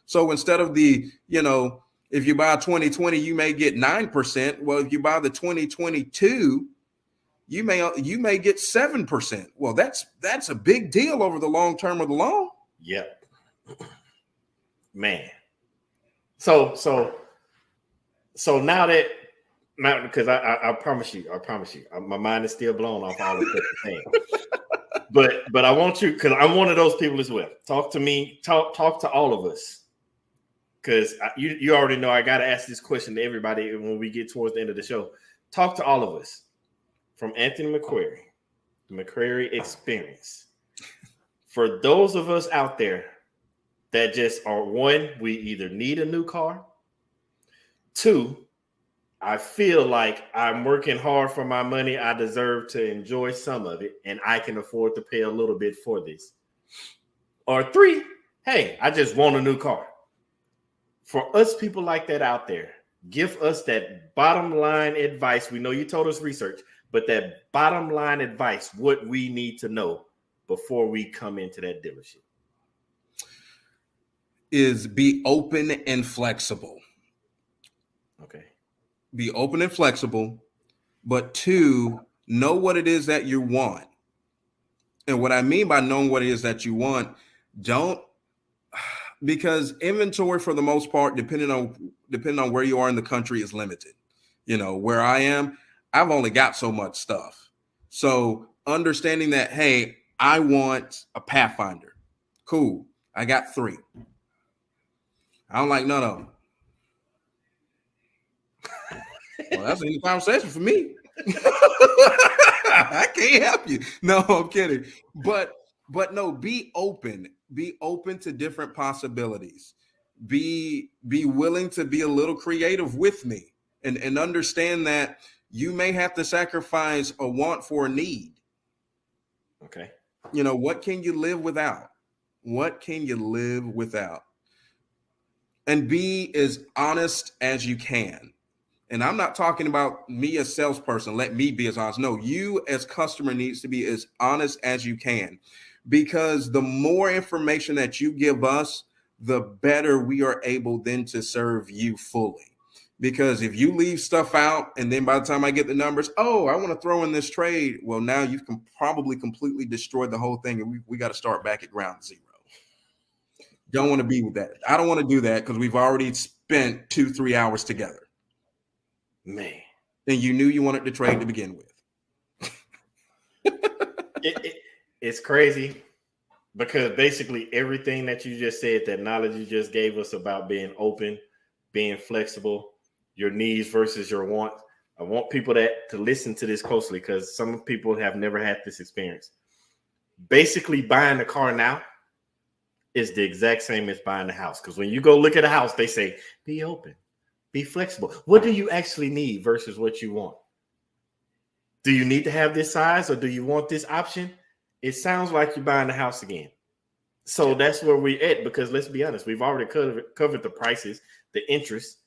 So instead of the, if you buy a 2020, you may get 9%. Well, if you buy the 2022, you may get 7%. Well, that's a big deal over the long term of the loan. Yep. Man. So now because I promise you, my mind is still blown off all of the things. But I want you, because I'm one of those people as well. Talk to me, talk to all of us. Because you already know I got to ask this question to everybody when we get towards the end of the show. Talk to all of us. From Anthony McCrary, the McCrary Experience. For those of us out there that just are, one, we either need a new car. Two, I feel like I'm working hard for my money. I deserve to enjoy some of it, and I can afford to pay a little bit for this. Or three, hey, I just want a new car. For us people like that out there, give us that bottom line advice. We know you told us research, but that bottom line advice, what we need to know before we come into that dealership. Is be open and flexible. Okay. Be open and flexible, but two, know what it is that you want. And what I mean by knowing what it is that you want, because inventory for the most part, depending on where you are in the country, is limited. Where I am, I've only got so much stuff. So understanding that, hey, I want a Pathfinder. Cool. I got 3. I don't like none of them. Well, that's any conversation for me. I can't help you. No, I'm kidding. But no, be open. Be open to different possibilities. Be willing to be a little creative with me, and understand that you may have to sacrifice a want for a need. Okay. What can you live without? What can you live without? And be as honest as you can. And I'm not talking about me as salesperson. Let me be as honest. No, you as customer needs to be as honest as you can, because the more information that you give us, the better we are able then to serve you fully. Because if you leave stuff out and then by the time I get the numbers, oh, I want to throw in this trade. Well, now you've probably completely destroyed the whole thing, and we got to start back at ground zero. Don't want to be with that. I don't want to do that because we've already spent 2-3 hours together. Man. And you knew you wanted to trade to begin with. It's crazy because basically everything that you just said, that knowledge you just gave us about being open, being flexible, your needs versus your wants. I want people to listen to this closely, because some people have never had this experience. Basically, buying a car now is the exact same as buying a house. Because when you go look at a house, they say, be open, be flexible. What do you actually need versus what you want? Do you need to have this size, or do you want this option? It sounds like you're buying a house again. So that's where we're at, because let's be honest, we've already covered the prices, the interest.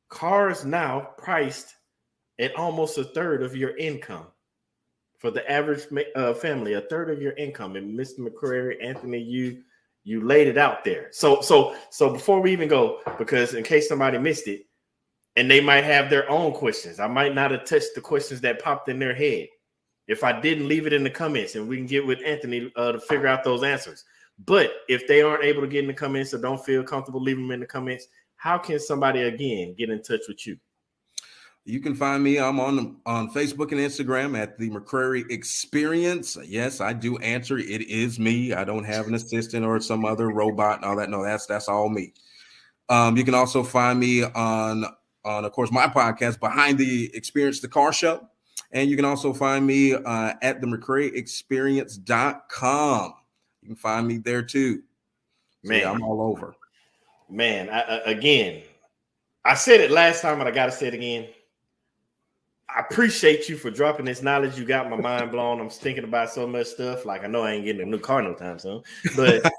Cars now priced at almost a third of your income. For the average family, a third of your income. And Mr. McCrary, Anthony, you laid it out there. So before we even go, because in case somebody missed it, and they might have their own questions, I might not have touched the questions that popped in their head. If I didn't, leave it in the comments, and we can get with Anthony to figure out those answers. But if they aren't able to get in the comments or don't feel comfortable leaving them in the comments, how can somebody, again, get in touch with you? You can find me. I'm on Facebook and Instagram at the McCrary Experience. Yes, I do answer. It is me. I don't have an assistant or some other robot and all that. No, that's all me. You can also find me on of course, my podcast, Behind the Experience, the Car Show. And you can also find me at the McCraryExperience.com. You can find me there too. So, yeah, I'm all over. Man, I said it last time, but I got to say it again. I appreciate you for dropping this knowledge. You got my mind blown. I'm thinking about so much stuff. Like I know I ain't getting a new car no time soon, but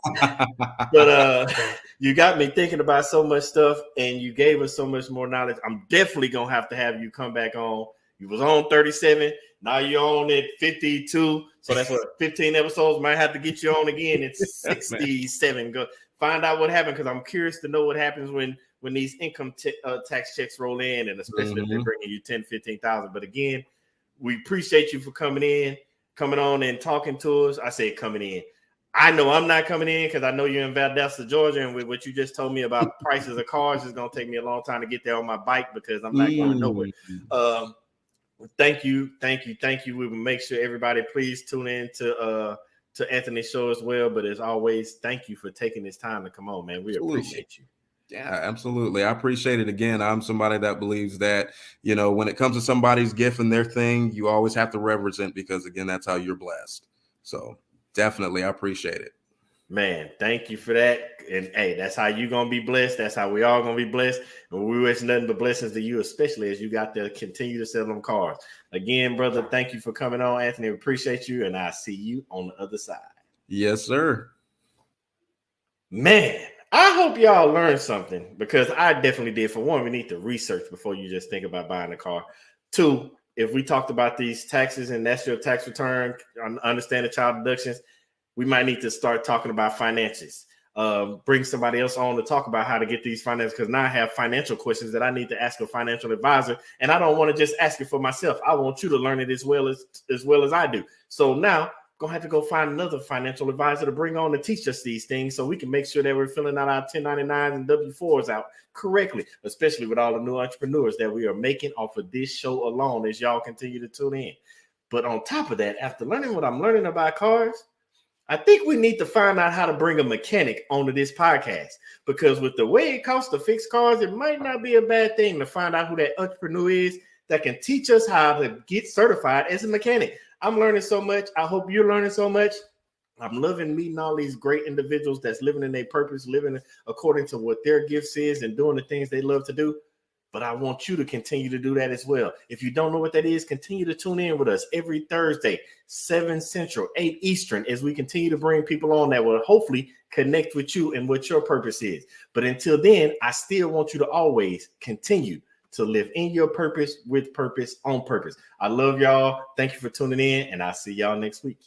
you got me thinking about so much stuff, and you gave us so much more knowledge. I'm definitely gonna have you come back on. You was on 37. Now you're on at 52. So that's what 15 episodes. Might have to get you on again. It's 67. Go find out what happened, because I'm curious to know what happens when these income tax checks roll in, and especially if they're bringing you 10, 15,000. But again, we appreciate you for coming on and talking to us. I said coming in. I know I'm not coming in because I know you're in Valdosta, Georgia, and with what you just told me about prices of cars, it's going to take me a long time to get there on my bike because I'm not going nowhere. Thank you. We will make sure everybody please tune in to Anthony's show as well. But as always, thank you for taking this time to come on, man. We appreciate you. Yeah, absolutely. I appreciate it. Again, I'm somebody that believes that, when it comes to somebody's gift and their thing, you always have to represent, because again, that's how you're blessed. So definitely, I appreciate it. Man, thank you for that. And hey, that's how you're going to be blessed. That's how we all going to be blessed. And we wish nothing but blessings to you, especially as you got to continue to sell them cars. Again, brother, thank you for coming on, Anthony. We appreciate you. And I see you on the other side. Yes, sir. Man, I hope y'all learned something, because I definitely did. For one, we need to research before you just think about buying a car. Two, if we talked about these taxes and that's your tax return, understand the child deductions, we might need to start talking about finances. Bring somebody else on to talk about how to get these finances, because now I have financial questions that I need to ask a financial advisor, and I don't want to just ask it for myself. I want you to learn it as well as I do. So now I'm gonna have to go find another financial advisor to bring on to teach us these things, so we can make sure that we're filling out our 1099s and W4s out correctly, especially with all the new entrepreneurs that we are making off of this show alone, as y'all continue to tune in. But on top of that, after learning what I'm learning about cars, I think we need to find out how to bring a mechanic onto this podcast, because with the way it costs to fix cars, it might not be a bad thing to find out who that entrepreneur is that can teach us how to get certified as a mechanic. I'm learning so much. I hope you're learning so much. I'm loving meeting all these great individuals that's living in their purpose, living according to what their gifts is and doing the things they love to do. But I want you to continue to do that as well. If you don't know what that is, continue to tune in with us every Thursday, 7 Central, 8 Eastern, as we continue to bring people on that will hopefully connect with you and what your purpose is. But until then, I still want you to always continue to live in your purpose, with purpose, on purpose. I love y'all. Thank you for tuning in, and I'll see y'all next week.